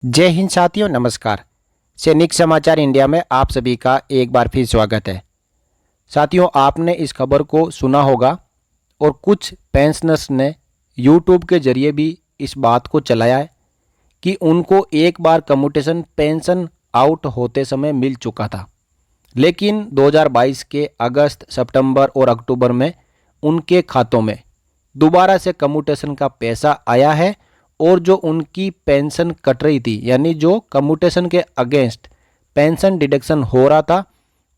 जय हिंद साथियों, नमस्कार। सैनिक समाचार इंडिया में आप सभी का एक बार फिर स्वागत है। साथियों, आपने इस खबर को सुना होगा और कुछ पेंशनर्स ने यूट्यूब के जरिए भी इस बात को चलाया है कि उनको एक बार कम्यूटेशन पेंशन आउट होते समय मिल चुका था, लेकिन 2022 के अगस्त, सितंबर और अक्टूबर में उनके खातों में दोबारा से कम्यूटेशन का पैसा आया है और जो उनकी पेंशन कट रही थी, यानी जो कम्यूटेशन के अगेंस्ट पेंशन डिडक्शन हो रहा था,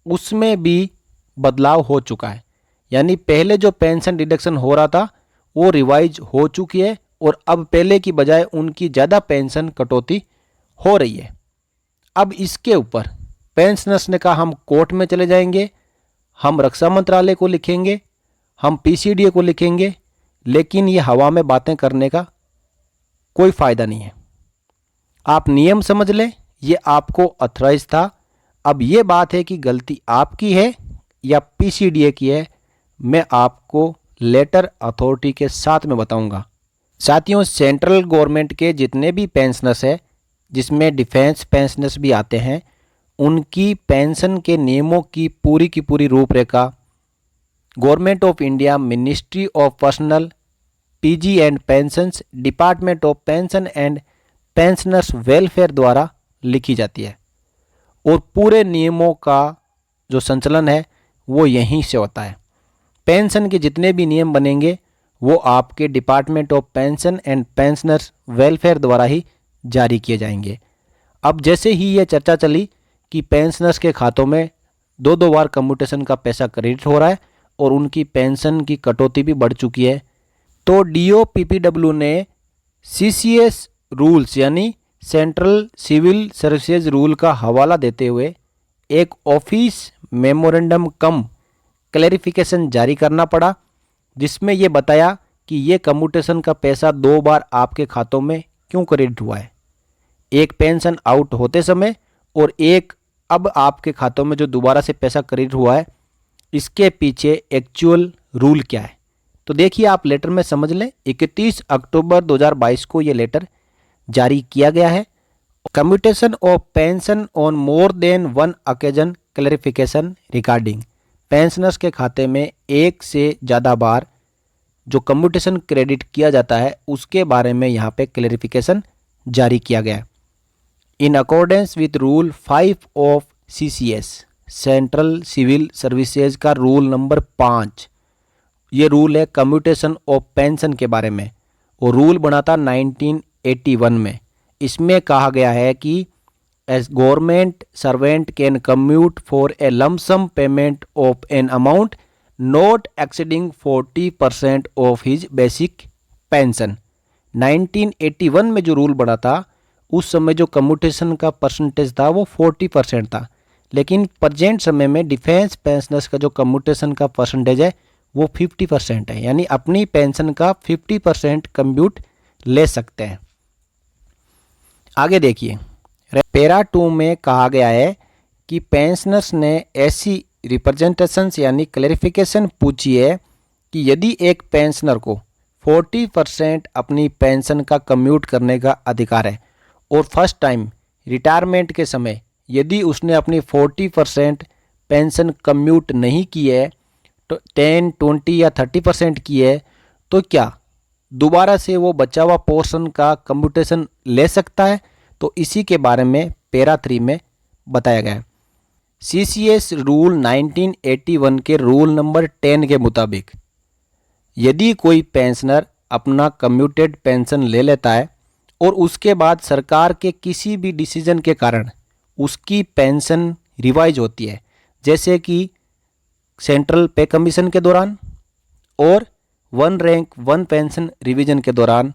उसमें भी बदलाव हो चुका है। यानी पहले जो पेंशन डिडक्शन हो रहा था वो रिवाइज हो चुकी है और अब पहले की बजाय उनकी ज़्यादा पेंशन कटौती हो रही है। अब इसके ऊपर पेंशनर्स ने कहा हम कोर्ट में चले जाएंगे, हम रक्षा मंत्रालय को लिखेंगे, हम पीसीडीए को लिखेंगे, लेकिन ये हवा में बातें करने का कोई फ़ायदा नहीं है। आप नियम समझ लें, ये आपको अथराइज था। अब ये बात है कि गलती आपकी है या पीसीडीए की है, मैं आपको लेटर अथॉरिटी के साथ में बताऊंगा। साथियों, सेंट्रल गवर्नमेंट के जितने भी पेंशनर्स हैं, जिसमें डिफेंस पेंशनर्स भी आते हैं, उनकी पेंशन के नियमों की पूरी रूपरेखा government of India, ministry of personal, PG and pensions, department of pension and pensioners welfare द्वारा लिखी जाती है और पूरे नियमों का जो संचालन है वो यहीं से होता है। पेंशन के जितने भी नियम बनेंगे वो आपके department of pension and pensioners welfare द्वारा ही जारी किए जाएंगे। अब जैसे ही ये चर्चा चली कि पेंशनर्स के खातों में दो बार कम्यूटेशन का पैसा क्रेडिट हो रहा है और उनकी पेंशन की कटौती भी बढ़ चुकी है, तो डीओपीपीडब्ल्यू ने सीसीएस रूल्स यानी सेंट्रल सिविल सर्विसेज रूल का हवाला देते हुए एक ऑफिस मेमोरेंडम कम क्लैरिफिकेशन जारी करना पड़ा, जिसमें ये बताया कि ये कम्यूटेशन का पैसा दो बार आपके खातों में क्यों क्रेडिट हुआ है, एक पेंशन आउट होते समय और एक अब आपके खातों में जो दोबारा से पैसा क्रेडिट हुआ है, इसके पीछे एक्चुअल रूल क्या है। तो देखिए, आप लेटर में समझ लें। 31 अक्टूबर 2022 को ये लेटर जारी किया गया है। Commutation of pension on more than one occasion clarification regarding, pensioners के खाते में एक से ज़्यादा बार जो कम्यूटेशन क्रेडिट किया जाता है उसके बारे में यहाँ पे क्लैरिफिकेशन जारी किया गया है। In accordance with rule 5 of CCS, central civil services का रूल नंबर 5, ये रूल है कम्यूटेशन ऑफ पेंशन के बारे में और रूल बना था 1981 में। इसमें कहा गया है कि as government servant can commute for a lump sum payment of an amount not exceeding 40% of his basic pension. 1981 में जो रूल बना था उस समय जो कम्यूटेशन का परसेंटेज था वो 40% था, लेकिन प्रेजेंट समय में डिफेंस पेंशनर्स का जो कम्यूटेशन का परसेंटेज है वो 50% है, यानी अपनी पेंशन का 50% कम्यूट ले सकते हैं। आगे देखिए, पैरा 2 में कहा गया है कि पेंशनर्स ने ऐसी रिप्रेजेंटेशंस यानी क्लैरिफिकेशन पूछी है कि यदि एक पेंशनर को 40% अपनी पेंशन का कम्यूट करने का अधिकार है और फर्स्ट टाइम रिटायरमेंट के समय यदि उसने अपनी 40% पेंशन कम्यूट नहीं की है, तो 10, 20 या 30% की है, तो क्या दोबारा से वो बचा हुआ पोर्शन का कम्यूटेशन ले सकता है? तो इसी के बारे में पैरा 3 में बताया गया है। सीसीएस रूल 1981 के रूल नंबर 10 के मुताबिक यदि कोई पेंशनर अपना कम्यूटेड पेंशन ले लेता है और उसके बाद सरकार के किसी भी डिसीजन के कारण उसकी पेंशन रिवाइज होती है, जैसे कि सेंट्रल पे कमीशन के दौरान और one rank one pension revision के दौरान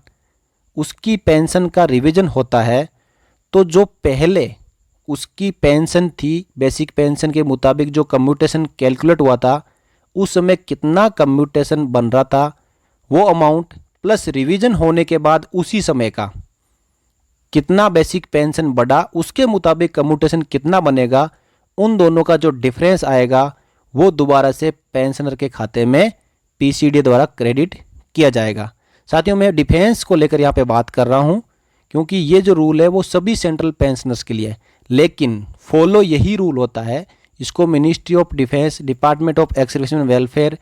उसकी पेंशन का रिवीजन होता है, तो जो पहले उसकी पेंशन थी बेसिक पेंशन के मुताबिक जो कम्यूटेशन कैलकुलेट हुआ था उस समय कितना कम्यूटेशन बन रहा था वो अमाउंट प्लस रिवीजन होने के बाद उसी समय का कितना बेसिक पेंशन बढ़ा उसके मुताबिक कम्यूटेशन कितना बनेगा, उन दोनों का जो डिफरेंस आएगा वो दोबारा से पेंशनर के खाते में पीसीडी द्वारा क्रेडिट किया जाएगा। साथियों, मैं डिफेंस को लेकर यहाँ पे बात कर रहा हूँ क्योंकि ये जो रूल है वो सभी सेंट्रल पेंशनर्स के लिए है, लेकिन फॉलो यही रूल होता है, इसको ministry of defence, department of ex serviceman welfare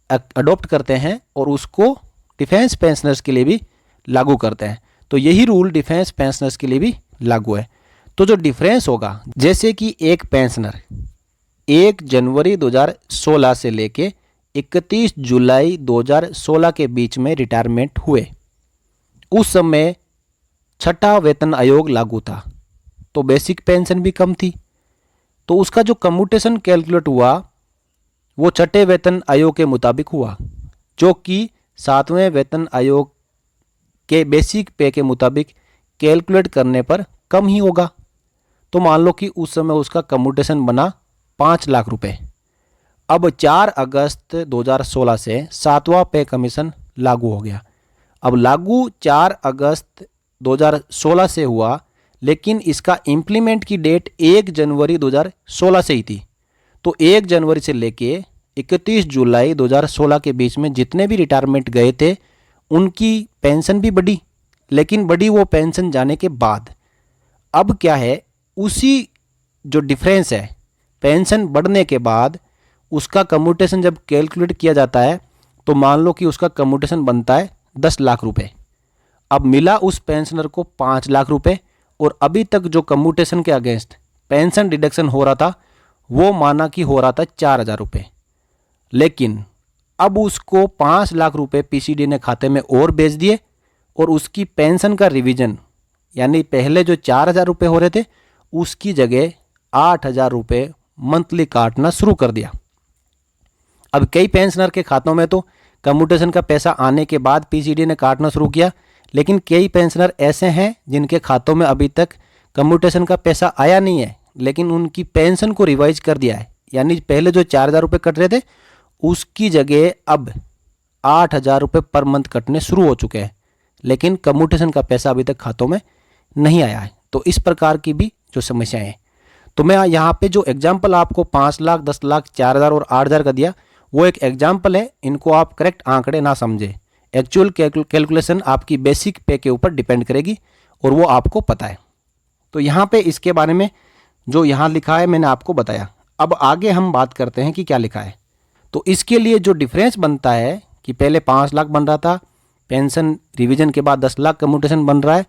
adopt करते हैं और उसको डिफेंस पेंशनर्स के लिए भी लागू करते हैं। तो यही रूल डिफेंस पेंशनर्स के लिए भी लागू है। तो जो डिफरेंस होगा, जैसे कि एक पेंशनर 1 जनवरी 2016 से लेके 31 जुलाई 2016 के बीच में रिटायरमेंट हुए, उस समय छठा वेतन आयोग लागू था, तो बेसिक पेंशन भी कम थी, तो उसका जो कम्यूटेशन कैलकुलेट हुआ वो छठे वेतन आयोग के मुताबिक हुआ, जो कि 7वें वेतन आयोग के बेसिक पे के मुताबिक कैलकुलेट करने पर कम ही होगा। तो मान लो कि उस समय उसका कम्यूटेशन बना 5 लाख रुपए। अब 4 अगस्त 2016 से 7वां पे कमीशन लागू हो गया। अब लागू 4 अगस्त 2016 से हुआ, लेकिन इसका इम्प्लीमेंट की डेट 1 जनवरी 2016 से ही थी। तो 1 जनवरी से लेके 31 जुलाई 2016 के बीच में जितने भी रिटायरमेंट गए थे उनकी पेंशन भी बढ़ी, लेकिन बढ़ी वो पेंशन जाने के बाद। अब क्या है, उसी जो डिफरेंस है पेंशन बढ़ने के बाद उसका कम्यूटेशन जब कैलकुलेट किया जाता है तो मान लो कि उसका कम्यूटेशन बनता है 10 लाख रुपए। अब मिला उस पेंशनर को 5 लाख रुपए, और अभी तक जो कम्यूटेशन के अगेंस्ट पेंशन डिडक्शन हो रहा था वो माना कि हो रहा था 4,000 रुपये, लेकिन अब उसको 5 लाख रुपए पीसीडी ने खाते में और भेज दिए और उसकी पेंशन का रिवीजन, यानी पहले जो 4,000 रुपये हो रहे थे उसकी जगह 8,000 रुपये मंथली काटना शुरू कर दिया। अब कई पेंशनर के खातों में तो कम्यूटेशन का पैसा आने के बाद पीसीडी ने काटना शुरू किया, लेकिन कई पेंशनर ऐसे हैं जिनके खातों में अभी तक कम्यूटेशन का पैसा आया नहीं है, लेकिन उनकी पेंशन को रिवाइज कर दिया है, यानी पहले जो 4,000 रुपये कट रहे थे उसकी जगह अब 8,000 रुपये पर मंथ कटने शुरू हो चुके हैं, लेकिन कम्यूटेशन का पैसा अभी तक खातों में नहीं आया है। तो इस प्रकार की भी जो समस्याएं हैं, तो मैं यहाँ पे जो एग्जाम्पल आपको 5 लाख, 10 लाख, 4,000 और 8,000 का दिया वो एक एग्जाम्पल है, इनको आप करेक्ट आंकड़े ना समझे। एक्चुअल कैलकुलेशन आपकी बेसिक पे के ऊपर डिपेंड करेगी और वो आपको पता है। तो यहाँ पे इसके बारे में जो यहाँ लिखा है मैंने आपको बताया। अब आगे हम बात करते हैं कि क्या लिखा है। तो इसके लिए जो डिफरेंस बनता है कि पहले 5 लाख बन रहा था, पेंशन रिवीजन के बाद 10 लाख कम्यूटेशन बन रहा है,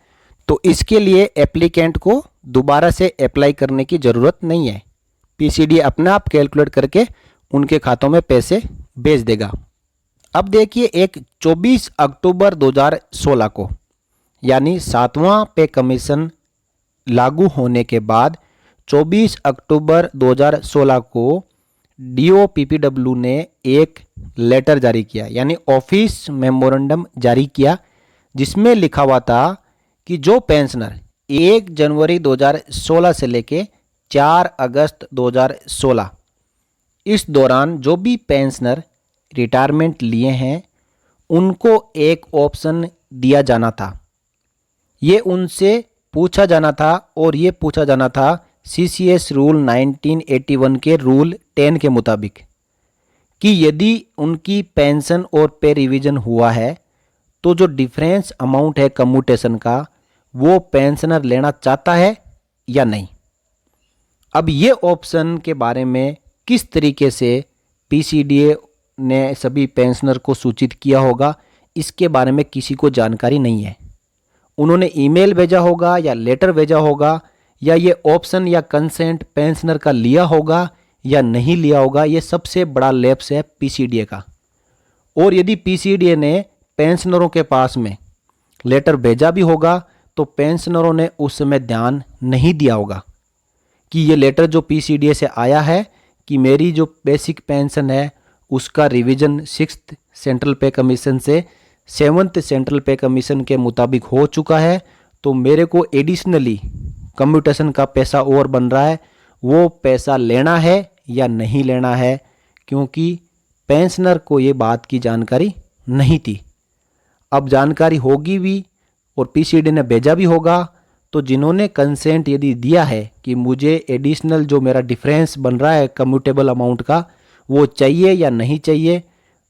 तो इसके लिए एप्लीकेंट को दोबारा से अप्लाई करने की ज़रूरत नहीं है। पीसीडी अपने आप कैलकुलेट करके उनके खातों में पैसे भेज देगा। अब देखिए, एक 24 अक्टूबर 2016 को, यानी 7वां पे कमीशन लागू होने के बाद 24 अक्टूबर 2016 को डीओ पीपीडब्ल्यू ने एक लेटर जारी किया, यानी ऑफिस मेमोरेंडम जारी किया, जिसमें लिखा हुआ था कि जो पेंशनर 1 जनवरी 2016 से लेके 4 अगस्त 2016 इस दौरान जो भी पेंशनर रिटायरमेंट लिए हैं उनको एक ऑप्शन दिया जाना था। ये उनसे पूछा जाना था, और ये पूछा जाना था सीसीएस रूल 1981 के रूल 10 के मुताबिक कि यदि उनकी पेंशन और पे रिवीजन हुआ है तो जो डिफरेंस अमाउंट है कम्यूटेशन का वो पेंशनर लेना चाहता है या नहीं। अब ये ऑप्शन के बारे में किस तरीके से पीसीडीए ने सभी पेंशनर को सूचित किया होगा, इसके बारे में किसी को जानकारी नहीं है। उन्होंने ईमेल भेजा होगा या लेटर भेजा होगा, या ये ऑप्शन या कंसेंट पेंशनर का लिया होगा या नहीं लिया होगा, ये सबसे बड़ा लैप्स है पीसीडीए का। और यदि पीसीडीए ने पेंशनरों के पास में लेटर भेजा भी होगा तो पेंशनरों ने उस समय ध्यान नहीं दिया होगा कि ये लेटर जो पीसीडीए से आया है कि मेरी जो बेसिक पेंशन है उसका रिवीजन 6th सेंट्रल पे कमीशन से 7th सेंट्रल पे कमीशन के मुताबिक हो चुका है, तो मेरे को एडिशनली कम्यूटेशन का पैसा और बन रहा है, वो पैसा लेना है या नहीं लेना है, क्योंकि पेंशनर को ये बात की जानकारी नहीं थी। अब जानकारी होगी भी और पीसीडी ने भेजा भी होगा, तो जिन्होंने कंसेंट यदि दिया है कि मुझे एडिशनल जो मेरा डिफरेंस बन रहा है कम्यूटेबल अमाउंट का वो चाहिए या नहीं चाहिए,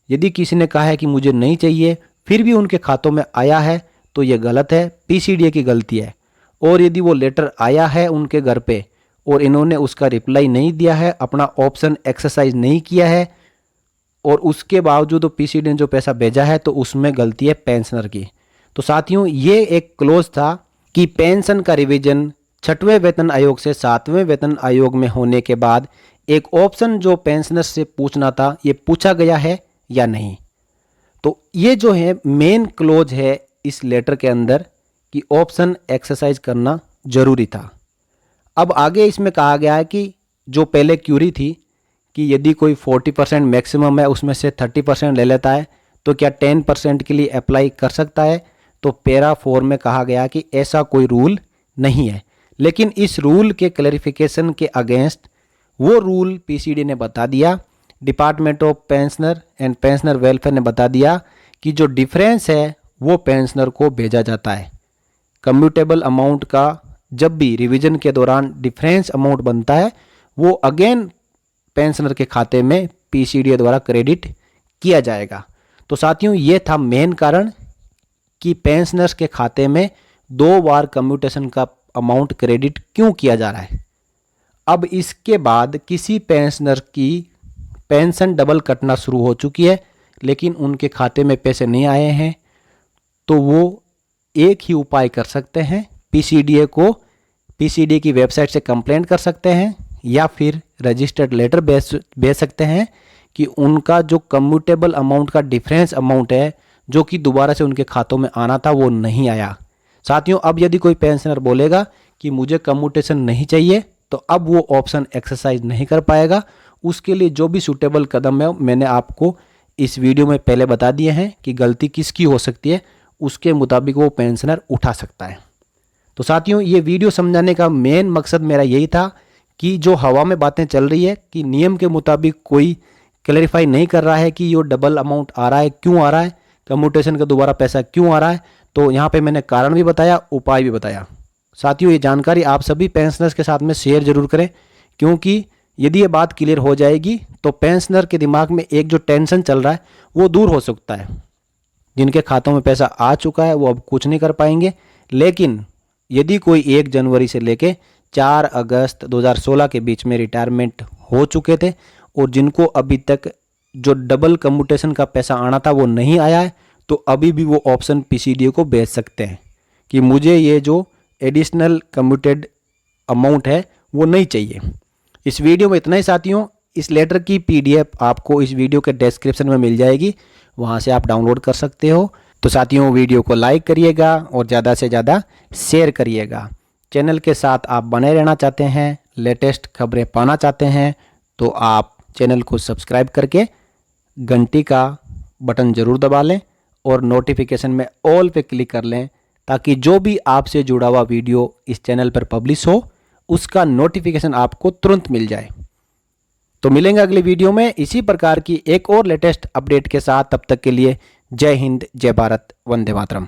यदि किसी ने कहा है कि मुझे नहीं चाहिए फिर भी उनके खातों में आया है, तो ये गलत है, पीसीडीए की गलती है। और यदि वो लेटर आया है उनके घर पे और इन्होंने उसका रिप्लाई नहीं दिया है, अपना ऑप्शन एक्सरसाइज नहीं किया है और उसके बावजूद तो पीसीडी ने जो पैसा भेजा है तो उसमें गलती है पेंशनर की। तो साथियों ये एक क्लोज था कि पेंशन का रिवीजन 6वें वेतन आयोग से 7वें वेतन आयोग में होने के बाद एक ऑप्शन जो पेंशनर से पूछना था ये पूछा गया है या नहीं। तो ये जो है मेन क्लोज है इस लेटर के अंदर कि ऑप्शन एक्सरसाइज करना जरूरी था। अब आगे इसमें कहा गया है कि जो पहले क्यूरी थी कि यदि कोई 40% मैक्सिमम है उसमें से 30% ले लेता है तो क्या 10% के लिए अप्लाई कर सकता है। तो पैरा 4 में कहा गया कि ऐसा कोई रूल नहीं है, लेकिन इस रूल के क्लैरिफिकेशन के अगेंस्ट वो रूल पीसीडी ने बता दिया, department of pensioner and pensioner welfare ने बता दिया कि जो डिफरेंस है वो पेंशनर को भेजा जाता है। कम्यूटेबल अमाउंट का जब भी रिवीजन के दौरान डिफरेंस अमाउंट बनता है वो अगेन पेंशनर के खाते में पीसीडीए द्वारा क्रेडिट किया जाएगा। तो साथियों ये था मेन कारण कि पेंशनर्स के खाते में 2 बार कम्यूटेशन का अमाउंट क्रेडिट क्यों किया जा रहा है। अब इसके बाद किसी पेंशनर की पेंशन डबल कटना शुरू हो चुकी है लेकिन उनके खाते में पैसे नहीं आए हैं तो वो एक ही उपाय कर सकते हैं, पीसीडीए की वेबसाइट से कंप्लेंट कर सकते हैं या फिर रजिस्टर्ड लेटर भेज सकते हैं कि उनका जो कम्यूटेबल अमाउंट का डिफरेंस अमाउंट है जो कि दोबारा से उनके खातों में आना था वो नहीं आया। साथियों अब यदि कोई पेंशनर बोलेगा कि मुझे कम्यूटेशन नहीं चाहिए तो अब वो ऑप्शन एक्सरसाइज नहीं कर पाएगा। उसके लिए जो भी सूटेबल कदम है मैंने आपको इस वीडियो में पहले बता दिए हैं कि गलती किसकी हो सकती है, उसके मुताबिक वो पेंशनर उठा सकता है। तो साथियों ये वीडियो समझाने का मेन मकसद मेरा यही था कि जो हवा में बातें चल रही है कि नियम के मुताबिक कोई क्लैरिफाई नहीं कर रहा है कि ये डबल अमाउंट आ रहा है, क्यों आ रहा है, कम्यूटेशन का दोबारा पैसा क्यों आ रहा है। तो यहाँ पे मैंने कारण भी बताया, उपाय भी बताया। साथियों ये जानकारी आप सभी पेंशनर्स के साथ में शेयर जरूर करें क्योंकि यदि ये बात क्लियर हो जाएगी तो पेंशनर के दिमाग में एक जो टेंशन चल रहा है वो दूर हो सकता है। जिनके खातों में पैसा आ चुका है वो अब कुछ नहीं कर पाएंगे, लेकिन यदि कोई 1 जनवरी से लेके 4 अगस्त 2016 के बीच में रिटायरमेंट हो चुके थे और जिनको अभी तक जो डबल कम्यूटेशन का पैसा आना था वो नहीं आया है तो अभी भी वो ऑप्शन पीसीडीए को भेज सकते हैं कि मुझे ये जो एडिशनल कम्यूटेड अमाउंट है वो नहीं चाहिए। इस वीडियो में इतना ही साथियों। इस लेटर की पीडीएफ आपको इस वीडियो के डिस्क्रिप्शन में मिल जाएगी, वहाँ से आप डाउनलोड कर सकते हो। तो साथियों वीडियो को लाइक करिएगा और ज़्यादा से ज़्यादा शेयर करिएगा। चैनल के साथ आप बने रहना चाहते हैं, लेटेस्ट खबरें पाना चाहते हैं तो आप चैनल को सब्सक्राइब करके घंटी का बटन ज़रूर दबा लें और नोटिफिकेशन में ऑल पे क्लिक कर लें ताकि जो भी आपसे जुड़ा हुआ वीडियो इस चैनल पर पब्लिश हो उसका नोटिफिकेशन आपको तुरंत मिल जाए। तो मिलेंगे अगली वीडियो में इसी प्रकार की एक और लेटेस्ट अपडेट के साथ। तब तक के लिए जय हिंद, जय भारत, वंदे मातरम।